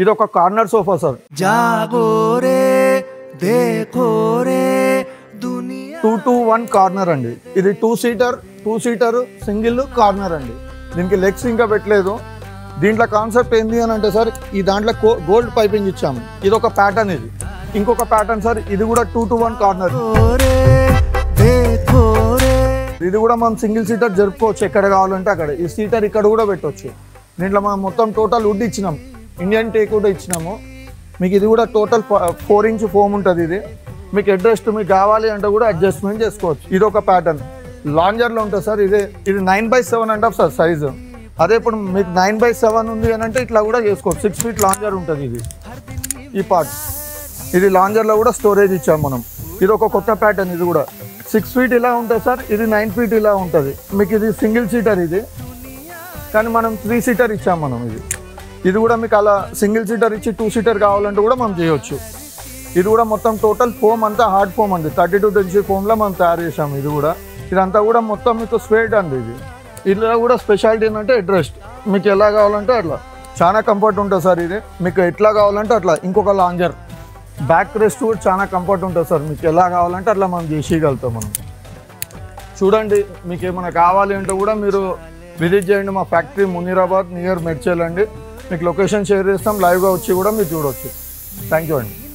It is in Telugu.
ఇది ఒక కార్నర్ సోఫా సార్. జాగోరే దేఖోరే దునియా 2-to-1 కార్నర్ అండి. ఇది 2 సీటర్ సింగిల్ కార్నర్ అండి. దీనికి లెగ్స్ ఇంకా పెట్టలేదు. దీంట్లో కాన్సెప్ట్ ఏంటి అని అంటే సార్, ఈ దాంట్లో గోల్డ్ పైపింగ్ ఇచ్చాము. ఇది ఒక ప్యాటర్న్. ఇది ఇంకొక ప్యాటర్న్ సార్. ఇది కూడా 2-to-1 కార్నర్. ఇది కూడా మనం సింగిల్ సీటర్ జరుపుకోవచ్చు ఎక్కడ కావాలంటే అక్కడ. ఈ సీటర్ ఇక్కడ కూడా పెట్టవచ్చు. దీంట్లో మనం మొత్తం టోటల్ వుడ్ ఇచ్చినాం, ఇండియన్ టేక్ కూడా ఇచ్చినాము. మీకు ఇది కూడా టోటల్ 4 ఇంచ్ ఫోమ్ ఉంటుంది. ఇది మీకు అడ్జస్ట్ మీకు కావాలి అంటే కూడా అడ్జస్ట్మెంట్ చేసుకోవచ్చు. ఇది ఒక ప్యాటర్న్ లాంజర్లో ఉంటుంది సార్. ఇది 9/7 అంటారు సార్ సైజు. అదే ఇప్పుడు మీకు 9/7 ఉంది అని అంటే ఇట్లా కూడా చేసుకోవచ్చు. 6 feet లాంజర్ ఉంటుంది. ఇది ఈ పార్ట్ ఇది లాంజర్లో కూడా స్టోరేజ్ ఇచ్చాము మనం. ఇది ఒక కొత్త ప్యాటర్న్. ఇది కూడా 6 feet ఇలా ఉంటుంది సార్. ఇది 9 feet ఇలా ఉంటుంది. మీకు ఇది సింగిల్ సీటర్. ఇది కానీ మనం 3 సీటర్ ఇచ్చాము మనం. ఇది కూడా మీకు అలా సింగిల్ సీటర్ ఇచ్చి 2 సీటర్ కావాలంటే కూడా మనం చేయొచ్చు. ఇది కూడా మొత్తం టోటల్ ఫోమ్ అంతా హార్డ్ ఫోమ్ అండి. 32 ఫోమ్లో మనం తయారు చేసాము. ఇది కూడా ఇదంతా కూడా మొత్తం మీకు స్వేట్ అండి. ఇలా కూడా స్పెషాలిటీ ఏంటంటే అడ్రెస్ట్ మీకు ఎలా కావాలంటే అట్లా చాలా కంఫర్ట్ ఉంటుంది సార్. ఇది మీకు ఎట్లా కావాలంటే అట్లా. ఇంకొక లాంజర్ బ్యాక్ రెస్ట్ కూడా చాలా కంఫర్ట్ ఉంటుంది సార్. మీకు ఎలా కావాలంటే అట్లా మనం చేసేయగలుగుతాం మనం. చూడండి, మీకు ఏమైనా కావాలి అంటే కూడా మీరు విజిట్ చేయండి. మా ఫ్యాక్టరీ మునీరాబాద్ నియర్ మెడ్చల్ అండి. మీకు లొకేషన్ షేర్ చేస్తాం. లైవ్గా వచ్చి కూడా మీరు చూడవచ్చు. థ్యాంక్ యూ అండి.